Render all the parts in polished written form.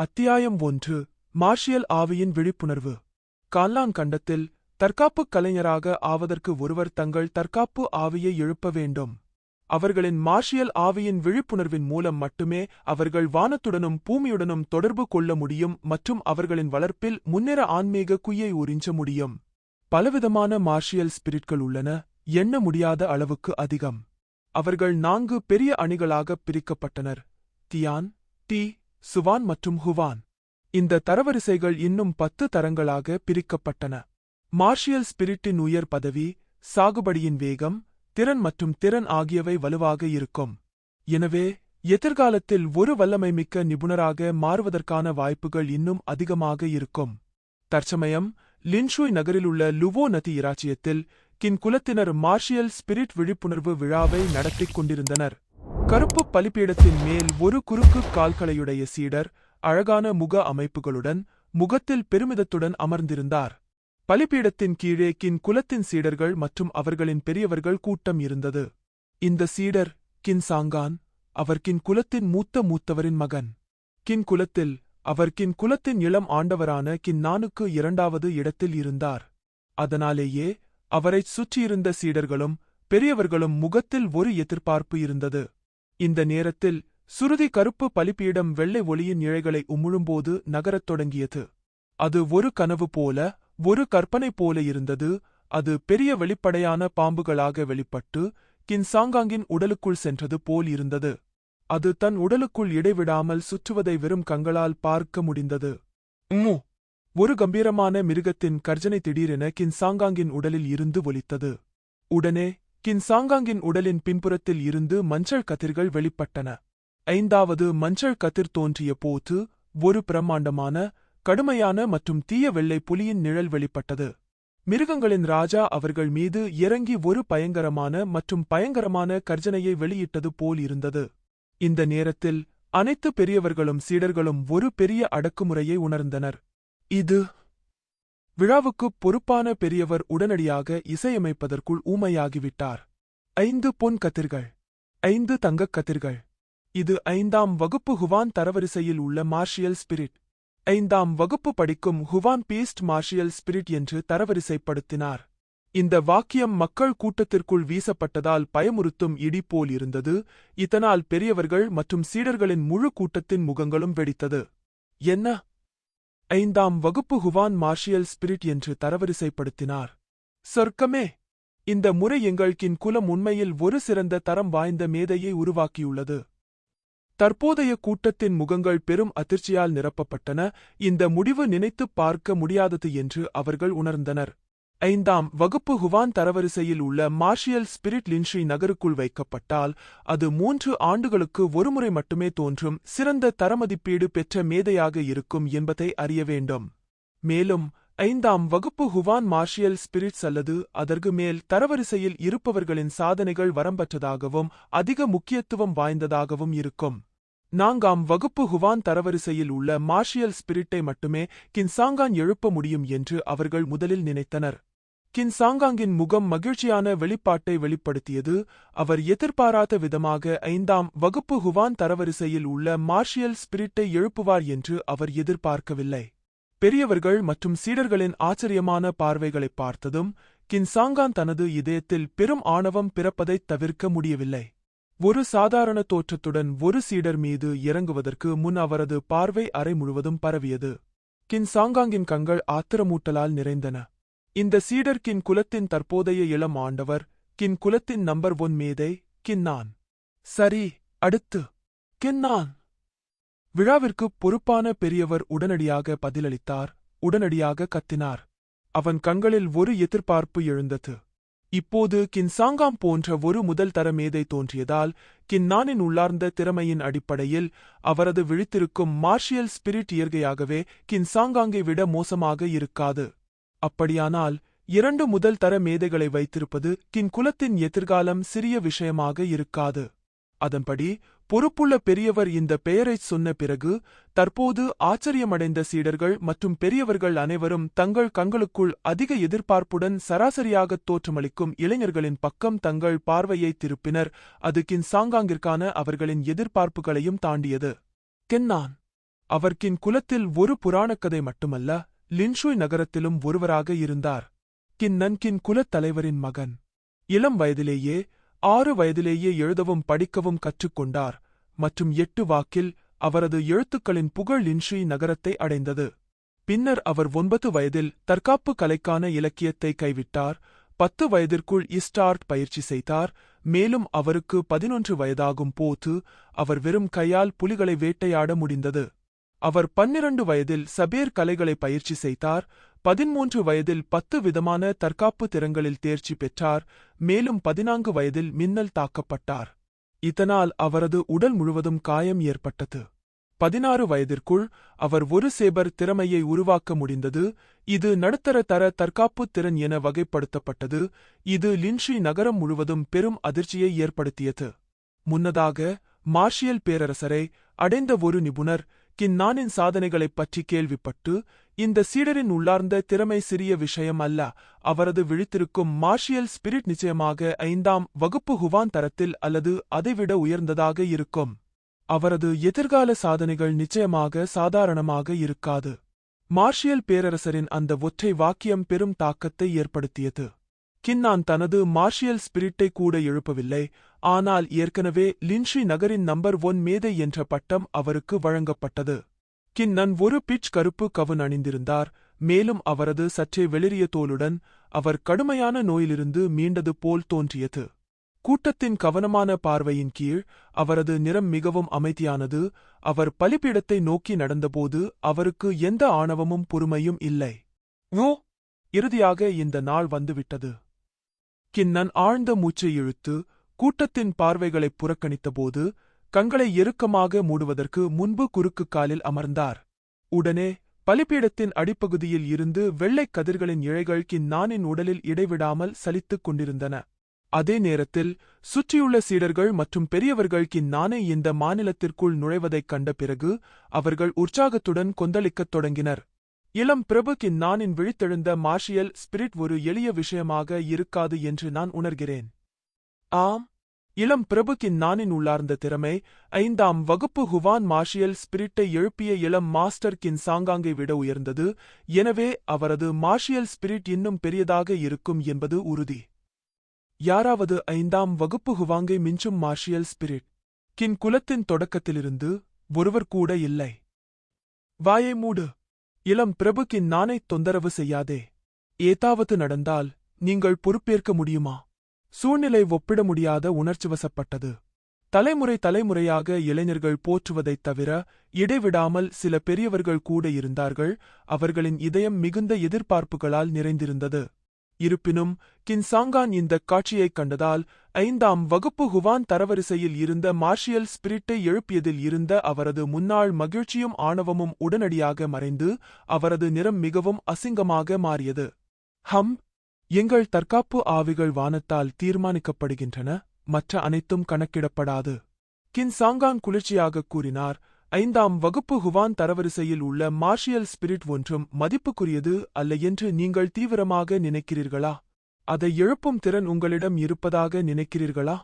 அத்தியாயம் 1 மார்ஷியல் ஆவியின் விழிப்புணர்வு. கான்லான் கண்டத்தில் தற்காப்புக் கலைஞராக ஆவதற்கு ஒருவர் தங்கள் தற்காப்பு ஆவியை எழுப்ப வேண்டும். அவர்களின் மார்ஷியல் ஆவியின் விழிப்புணர்வின் மூலம் மட்டுமே அவர்கள் வானத்துடனும் பூமியுடனும் தொடர்பு கொள்ள முடியும் மற்றும் அவர்களின் வளர்ப்பில் முன்னேற ஆன்மீக குய்யை உறிஞ்ச முடியும். பலவிதமான மார்ஷியல் ஸ்பிரிட்கள் உள்ளன, எண்ண முடியாத அளவுக்கு அதிகம். அவர்கள் 4 பெரிய அணிகளாகப் பிரிக்கப்பட்டனர்: தியான், டி, சுவான் மற்றும் ஹுவான். இந்த தரவரிசைகள் இன்னும் 10 தரங்களாக பிரிக்கப்பட்டன. மார்ஷியல் ஸ்பிரிட்டின் உயர் பதவி, சாகுபடியின் வேகம், திறன் மற்றும் திறன் ஆகியவை வலுவாக இருக்கும். எனவே எதிர்காலத்தில் ஒரு வல்லமைமிக்க நிபுணராக மாறுவதற்கான வாய்ப்புகள் இன்னும் அதிகமாக இருக்கும். தற்சமயம் லின்ஷுய் நகரிலுள்ள லுவோ நதி இராச்சியத்தில் கின் குலத்தினர் மார்ஷியல் ஸ்பிரிட் விழிப்புணர்வு விழாவை நடத்திக் கொண்டிருந்தனர். கருப்பு பலிபீடத்தின் மேல் ஒரு குறுக்கு கால்களையுடைய சீடர் அழகான முக அமைப்புகளுடன் முகத்தில் பெருமிதத்துடன் அமர்ந்திருந்தார். பலிபீடத்தின் கீழே கின் குலத்தின் சீடர்கள் மற்றும் அவர்களின் பெரியவர்கள் கூட்டம் இருந்தது. இந்த சீடர் கின் சாங்கான். அவர் கின் குலத்தின் மூத்தவரின் மகன். கின் குலத்தில் அவர் கின் குலத்தின் இளம் ஆண்டவரான கின் நானுக்கு 2வது இடத்தில் இருந்தார். அதனாலேயே அவரைச் சுற்றியிருந்த சீடர்களும் பெரியவர்களும் முகத்தில் ஒரு எதிர்பார்ப்பு இருந்தது. இந்த நேரத்தில் சுருதி கருப்பு பலிபீடம் வெள்ளை ஒளியின் இழைகளை உமிழும்போது நகரத் தொடங்கியது. அது ஒரு கனவு போல, ஒரு கற்பனை போல இருந்தது. அது பெரிய வெளிப்படையான பாம்புகளாக வெளிப்பட்டு கின் சாங்காங்கின் உடலுக்குள் சென்றது போல் இருந்தது. அது தன் உடலுக்குள் இடைவிடாமல் சுற்றுவதை வெறும் கண்களால் பார்க்க முடிந்தது. ஒரு கம்பீரமான மிருகத்தின் கர்ஜனை திடீரென கின் சாங்காங்கின் உடலில் இருந்து ஒலித்தது. உடனே கின் சாங்காங்கின் உடலின் பின்புறத்தில் இருந்து மஞ்சள் கதிர்கள் வெளிப்பட்டன. 5வது மஞ்சள் கதிர் தோன்றிய போது ஒரு பிரம்மாண்டமான, கடுமையான மற்றும் தீய வெள்ளை புலியின் நிழல் வெளிப்பட்டது. மிருகங்களின் ராஜா அவர்கள் மீது இறங்கி ஒரு பயங்கரமான மற்றும் பயங்கரமான கர்ஜனையை வெளியிட்டது போல் இருந்தது. இந்த நேரத்தில் அனைத்து பெரியவர்களும் சீடர்களும் ஒரு பெரிய அடக்குமுறையை உணர்ந்தனர். இது விழாவுக்குப் பொறுப்பான பெரியவர் உடனடியாக இசையமைப்பதற்குள் ஊமையாகிவிட்டார். 5 பொன் கதிர்கள், 5 தங்கக் கதிர்கள். இது 5ஆம் வகுப்பு ஹுவான் தரவரிசையில் உள்ள மார்ஷியல் ஸ்பிரிட். 5ஆம் வகுப்பு படிக்கும் ஹுவான் பீஸ்ட் மார்ஷியல் ஸ்பிரிட் என்று தரவரிசைப்படுத்தினார். இந்த வாக்கியம் மக்கள் கூட்டத்திற்குள் வீசப்பட்டதால் பயமுறுத்தும் இடி போல் இருந்தது. இதனால் பெரியவர்கள் மற்றும் சீடர்களின் முழு கூட்டத்தின் முகங்களும் வெடித்தது. என்ன? 5ஆம் வகுப்பு ஹுவான் மார்ஷியல் ஸ்பிரிட் என்று தரவரிசைப்படுத்தினார். சொர்க்கமே! இந்த முறை எங்கள் கின் குலம் உண்மையில் ஒரு சிறந்த தரம் வாய்ந்த மேதையை உருவாக்கியுள்ளது. தற்போதைய கூட்டத்தின் முகங்கள் பெரும் அதிர்ச்சியால் நிரப்பப்பட்டன. இந்த முடிவு நினைத்துப் பார்க்க முடியாதது என்று அவர்கள் உணர்ந்தனர். 5ஆம் வகுப்பு ஹுவான் தரவரிசையில் உள்ள மார்ஷியல் ஸ்பிரிட் லின்ஷுய் நகருக்குள் வைக்கப்பட்டால் அது 3 ஆண்டுகளுக்கு ஒருமுறை மட்டுமே தோன்றும் சிறந்த தரமதிப்பீடு பெற்ற மேதையாக இருக்கும் என்பதை அறிய வேண்டும். மேலும் 5ஆம் வகுப்பு ஹுவான் மார்ஷியல் ஸ்பிரிட்ஸ் அல்லது அதற்கு மேல் தரவரிசையில் இருப்பவர்களின் சாதனைகள் வரம்பற்றதாகவும் அதிக முக்கியத்துவம் வாய்ந்ததாகவும் இருக்கும். 4ஆம் வகுப்பு ஹுவான் தரவரிசையில் உள்ள மார்ஷியல் ஸ்பிரிட்டை மட்டுமே கின் சாங்கான் எழுப்ப முடியும் என்று அவர்கள் முதலில் நினைத்தனர். கின் சாங்காங்கின் முகம் மகிழ்ச்சியான வெளிப்பாட்டை வெளிப்படுத்தியது. அவர் எதிர்பாராத விதமாக 5ஆம் வகுப்பு ஹுவான் தரவரிசையில் உள்ள மார்ஷியல் ஸ்பிரிட்டை எழுப்புவார் என்று அவர் எதிர்பார்க்கவில்லை. பெரியவர்கள் மற்றும் சீடர்களின் ஆச்சரியமான பார்வைகளைப் பார்த்ததும் கின் சாங்கான் தனது இதயத்தில் பெரும் ஆணவம் பிறப்பதைத் தவிர்க்க முடியவில்லை. ஒரு சாதாரண தோற்றத்துடன் ஒரு சீடர் மீது இறங்குவதற்கு முன் அவரது பார்வை அறை முழுவதும் பரவியது. கின் சாங்காங்கின் கண்கள் ஆத்திரமூட்டலால் நிறைந்தன. இந்த சீடர் கின் குலத்தின் தற்போதைய இளம் ஆண்டவர், கின் குலத்தின் நம்பர் 1 மேதை, கின்னான். சரி, அடுத்து கின்னான். விழாவிற்குப் பொறுப்பான பெரியவர் உடனடியாக பதிலளித்தார், உடனடியாக கத்தினார். அவன் கண்களில் ஒரு எதிர்பார்ப்பு எழுந்தது. இப்போது கின் சாங்காம் போன்ற ஒரு முதல் தர மேதை தோன்றியதால் கின்னானின் உள்ளார்ந்த திறமையின் அடிப்படையில் அவரது விழித்திருக்கும் மார்ஷியல் ஸ்பிரிட் இயற்கையாகவே கின் சாங்காங்கை விட மோசமாக இருக்காது. அப்படியானால் 2 முதல் தர மேதைகளை வைத்திருப்பது கின் குலத்தின் எதிர்காலம் சிறிய விஷயமாக இருக்காது. அதன்படி பொறுப்புள்ள பெரியவர் இந்த பெயரைச் சொன்ன பிறகு தற்போது ஆச்சரியமடைந்த சீடர்கள் மற்றும் பெரியவர்கள் அனைவரும் தங்கள் கண்களுக்குள் அதிக எதிர்பார்ப்புடன் சராசரியாகத் தோற்றமளிக்கும் இளைஞர்களின் பக்கம் தங்கள் பார்வையை திருப்பினர். அது கின் சாங்காங்கிற்கான அவர்களின் எதிர்பார்ப்புகளையும் தாண்டியது. கின்னான் அவர் கின் குலத்தில் ஒரு புராணக்கதை மட்டுமல்ல, லின்ஷுய் நகரத்திலும் ஒருவராக இருந்தார். கின் நன்கின் குலத் தலைவரின் மகன். இளம் வயதிலேயே 6 வயதிலேயே எழுதவும் படிக்கவும் கற்றுக்கொண்டார் மற்றும் 8 வாக்கில் அவரது எழுத்துக்களின் புகழ் லின்ஷுய் நகரத்தை அடைந்தது. பின்னர் அவர் 9 வயதில் தற்காப்பு கலைக்கான இலக்கியத்தை கைவிட்டார். 10 வயதிற்குள் இஸ்டார்ட் பயிற்சி செய்தார். மேலும் அவருக்கு 11 வயதாகும் போது அவர் வெறும் கையால் புலிகளை வேட்டையாட முடிந்தது. அவர் 12 வயதில் சபேர் கலைகளை பயிற்சி செய்தார். 13 வயதில் 10 விதமான தற்காப்பு திறன்களில் தேர்ச்சி பெற்றார். மேலும் 14 வயதில் மின்னல் தாக்கப்பட்டார். இதனால் அவரது உடல் முழுவதும் காயம் ஏற்பட்டது. 16 வயதிற்குள் அவர் ஒரு சேபர் திறமையை உருவாக்க முடிந்தது. இது நடுத்தர தர தற்காப்பு திறன் என வகைப்படுத்தப்பட்டது. இது லின்ஷுய் நகரம் முழுவதும் பெரும் அதிர்ச்சியை ஏற்படுத்தியது. முன்னதாக மார்ஷியல் பேரரசரை அடைந்த ஒரு நிபுணர் கின் நானின் சாதனைகளைப் பற்றி கேள்விப்பட்டு, இந்த சீடரின் உள்ளார்ந்த திறமை சிறிய விஷயம் அல்ல, அவரது விழித்திருக்கும் மார்ஷியல் ஸ்பிரிட் நிச்சயமாக 5ஆம் வகுப்பு ஹுவான் தரத்தில் அல்லது அதைவிட உயர்ந்ததாக இருக்கும். அவரது எதிர்கால சாதனைகள் நிச்சயமாக சாதாரணமாக இருக்காது. மார்ஷியல் பேரரசரின் அந்த ஒற்றை வாக்கியம் பெரும் தாக்கத்தை ஏற்படுத்தியது. கின்னான் தனது மார்ஷியல் ஸ்பிரிட்டை கூட எழுப்பவில்லை, ஆனால் ஏற்கனவே லின்ஷுய் நகரின் நம்பர் 1 மேதை என்ற பட்டம் அவருக்கு வழங்கப்பட்டது. கின்னன் ஒரு பிட்ச் கருப்பு கவுன் அணிந்திருந்தார். மேலும் அவரது சற்றே வெளிரிய தோலுடன் அவர் கடுமையான நோயிலிருந்து மீண்டது போல் தோன்றியது. கூட்டத்தின் கவனமான பார்வையின் கீழ் அவரது நிறம் மிகவும் அமைதியானது. அவர் பலிபீடத்தை நோக்கி நடந்தபோது அவருக்கு எந்த ஆணவமும் பொறுமையும் இல்லை. இறுதியாக இந்த நாள் வந்துவிட்டது. கின்னன் ஆழ்ந்த மூச்சை இழுத்து கூட்டத்தின் பார்வைகளைப் புறக்கணித்தபோது கண்களை இறுக்கமாக மூடுவதற்கு முன்பு குறுக்கு காலில் அமர்ந்தார். உடனே பலிபீடத்தின் அடிப்பகுதியில் இருந்து வெள்ளைக் கதிர்களின் இழைகள் கின்னானின் உடலில் இடைவிடாமல் சலித்துக் கொண்டிருந்தன. அதே நேரத்தில் சுற்றியுள்ள சீடர்கள் மற்றும் பெரியவர்கள் கின்னானை இந்த மாநிலத்திற்குள் நுழைவதைக் கண்ட பிறகு அவர்கள் உற்சாகத்துடன் கொந்தளிக்கத் தொடங்கினர். இளம் பிரபு கின்னானின் விழித்தெழுந்த மார்ஷியல் ஸ்பிரிட் ஒரு எளிய விஷயமாக இருக்காது என்று நான் உணர்கிறேன். ஆம், இளம் பிரபு கின்னானின் உள்ளார்ந்த திறமை 5ஆம் வகுப்பு ஹுவான் மார்ஷியல் ஸ்பிரிட்டை எழுப்பிய இளம் மாஸ்டர் கின் சாங்காங்கை விட உயர்ந்தது. எனவே அவரது மார்ஷியல் ஸ்பிரிட் இன்னும் பெரியதாக இருக்கும் என்பது உறுதி. யாராவது 5ஆம் வகுப்பு ஹுவாங்கை மிஞ்சும் மார்ஷியல் ஸ்பிரிட் கின் குலத்தின் தொடக்கத்திலிருந்து ஒருவர் கூட இல்லை. வாயை மூடு. இளம் பிரபு கின்னானை தொந்தரவு செய்யாதே. ஏதாவது நடந்தால் நீங்கள் பொறுப்பேற்க முடியுமா? சூழ்நிலை ஒப்பிட முடியாத உணர்ச்சிவசப்பட்டது. தலைமுறையாக இளைஞர்கள் போற்றுவதைத் தவிர இடைவிடாமல் சில பெரியவர்கள் கூட இருந்தார்கள். அவர்களின் இதயம் மிகுந்த எதிர்பார்ப்புகளால் நிறைந்திருந்தது. இருப்பினும் கின் சாங்கான் இந்தக் காட்சியைக் கண்டதால் 5ஆம் வகுப்பு ஹுவான் தரவரிசையில் இருந்த மார்ஷியல் ஸ்பிரிட்டை எழுப்பியதில் இருந்த அவரது முன்னாள் மகிழ்ச்சியும் ஆணவமும் உடனடியாக மறைந்து அவரது நிறம் மிகவும் அசிங்கமாக மாறியது. எங்கள் தற்காப்பு ஆவிகள் வானத்தால் தீர்மானிக்கப்படுகின்றன, மற்ற அனைத்தும் கணக்கிடப்படாது. கின் சாங்கான் குளிர்ச்சியாகக் கூறினார். 5ஆம் வகுப்பு ஹுவான் தரவரிசையில் உள்ள மார்ஷியல் ஸ்பிரிட் ஒன்றும் மதிப்புக்குரியது அல்ல என்று நீங்கள் தீவிரமாக நினைக்கிறீர்களா? அதை எழுப்பும் திறன் உங்களிடம் இருப்பதாக நினைக்கிறீர்களா?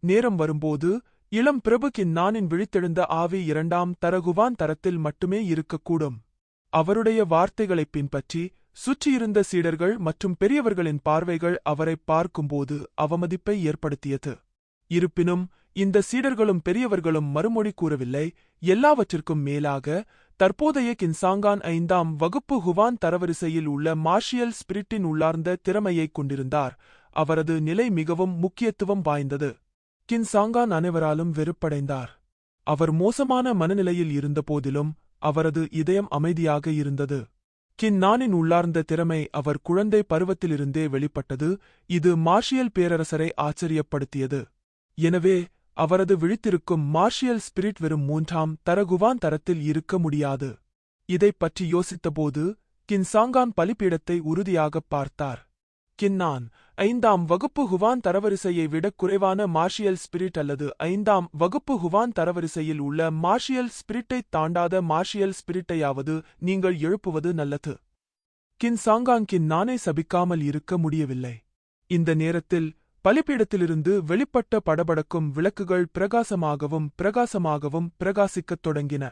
நேரம் வரும்போது இளம் பிரபு கின்னானின் விழித்தெழுந்த ஆவி 2ஆம் தர ஹுவான் தரத்தில் மட்டுமே இருக்கக்கூடும். அவருடைய வார்த்தைகளைப் பின்பற்றி சுற்றியிருந்த சீடர்கள் மற்றும் பெரியவர்களின் பார்வைகள் அவரைப் பார்க்கும்போது அவமதிப்பை ஏற்படுத்தியது. இருப்பினும் இந்த சீடர்களும் பெரியவர்களும் மறுமொழி கூறவில்லை. எல்லாவற்றிற்கும் மேலாக தற்போதைய கின் சாங்கான் 5ஆம் வகுப்பு ஹுவான் தரவரிசையில் உள்ள மார்ஷியல் ஸ்பிரிட்டின் உள்ளார்ந்த திறமையைக் கொண்டிருந்தார். அவரது நிலை மிகவும் முக்கியத்துவம் வாய்ந்தது. கின் சாங்கான் அனைவராலும் வெறுப்படைந்தார். அவர் மோசமான மனநிலையில் இருந்தபோதிலும் அவரது இதயம் அமைதியாக இருந்தது. கின் நானின் உள்ளார்ந்த திறமை அவர் குழந்தை பருவத்திலிருந்தே வெளிப்பட்டது. இது மார்ஷியல் பேரரசரை ஆச்சரியப்படுத்தியது. எனவே அவரது விழித்திருக்கும் மார்ஷியல் ஸ்பிரிட் வெறும் 3ஆம் தர ஹுவான் தரத்தில் இருக்க முடியாது. இதைப் பற்றி யோசித்தபோது கின் சாங்கான் பலிபீடத்தை உறுதியாகப் பார்த்தார். கின்னான் 5ஆம் வகுப்பு ஹுவான் தரவரிசையை விடக் குறைவான மார்ஷியல் ஸ்பிரிட் அல்லது 5ஆம் வகுப்பு ஹுவான் தரவரிசையில் உள்ள மார்ஷியல் ஸ்பிரிட்டைத் தாண்டாத மார்ஷியல் ஸ்பிரிட்டையாவது நீங்கள் எழுப்புவது நல்லது. கின் சாங்கான் கின்னானை சபிக்காமல் இருக்க முடியவில்லை. இந்த நேரத்தில் பலிபீடத்திலிருந்து வெளிப்பட்ட படபடக்கும் விளக்குகள் பிரகாசமாகவும் பிரகாசிக்கத் தொடங்கின.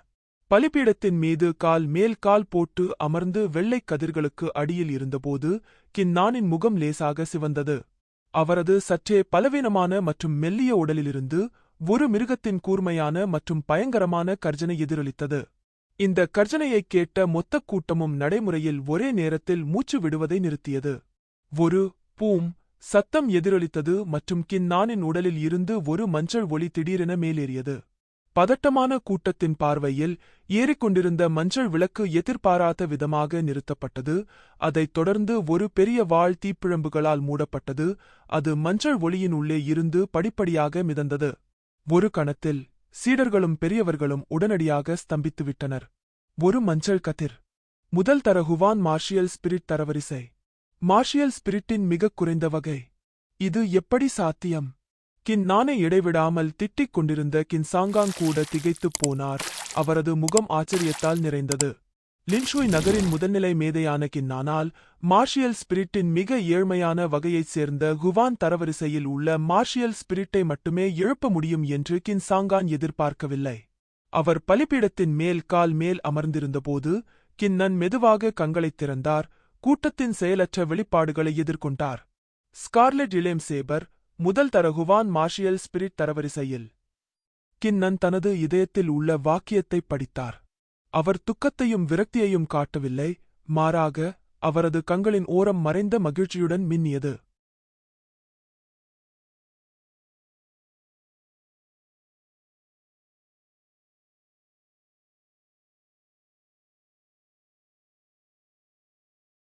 பலிபீடத்தின் மீது கால் மேல் கால் போட்டு அமர்ந்து வெள்ளைக் கதிர்களுக்கு அடியில் இருந்தபோது கின்னானின் முகம் லேசாக சிவந்தது. அவரது சற்றே பலவீனமான மற்றும் மெல்லிய உடலிலிருந்து ஒரு மிருகத்தின் கூர்மையான மற்றும் பயங்கரமான கர்ஜனை எதிரொலித்தது. இந்த கர்ஜனையைக் கேட்ட மொத்தக் கூட்டமும் நடைமுறையில் ஒரே நேரத்தில் மூச்சு விடுவதை நிறுத்தியது. ஒரு பூம் சத்தம் எதிரொலித்தது மற்றும் கின்னானின் உடலில் இருந்து ஒரு மஞ்சள் ஒளி திடீரென மேலேறியது. பதட்டமான கூட்டத்தின் பார்வையில் ஏறிக்கொண்டிருந்த மஞ்சள் விளக்கு எதிர்பாராத விதமாக நிறுத்தப்பட்டது. அதைத் தொடர்ந்து ஒரு பெரிய வாள் தீப்பிழம்புகளால் மூடப்பட்டது. அது மஞ்சள் ஒளியின் உள்ளே இருந்து படிப்படியாக மிதந்தது. ஒரு கணத்தில் சீடர்களும் பெரியவர்களும் உடனடியாக ஸ்தம்பித்துவிட்டனர். ஒரு மஞ்சள் கதிர். முதல் தர ஹுவான் மார்ஷியல் ஸ்பிரிட் தரவரிசை. மார்ஷியல் ஸ்பிரிட்டின் மிகக் குறைந்த வகை. இது எப்படி சாத்தியம்? கின்னானை இடைவிடாமல் திட்டிக் கொண்டிருந்த கின்சாங்காங் கூட திகைத்துப் போனார். அவரது முகம் ஆச்சரியத்தால் நிறைந்தது. லின்ஷுய் நகரின் முதல்நிலை மேதையான கின்னானால் மார்ஷியல் ஸ்பிரிட்டின் மிக ஏழ்மையான வகையைச் சேர்ந்த ஹுவான் தரவரிசையில் உள்ள மார்ஷியல் ஸ்பிரிட்டை மட்டுமே எழுப்ப முடியும் என்று கின்சாங்கான் எதிர்பார்க்கவில்லை. அவர் பலிபீடத்தின் மேல் கால் மேல் அமர்ந்திருந்தபோது கின்னன் மெதுவாக கண்களைத் திறந்தார். கூட்டத்தின் செயலற்ற வெளிப்பாடுகளை எதிர்கொண்டார். ஸ்கார்லெட் இளேம் சேபர் முதல் தர ஹுவான் மார்ஷியல் ஸ்பிரிட் தரவரிசையில். கின்னன் தனது இதயத்தில் உள்ள வாக்கியத்தைப் படித்தார். அவர் துக்கத்தையும் விரக்தியையும் காட்டவில்லை, மாறாக அவரது கண்களின் ஓரம் மறைந்த மகிழ்ச்சியுடன் மின்னியது.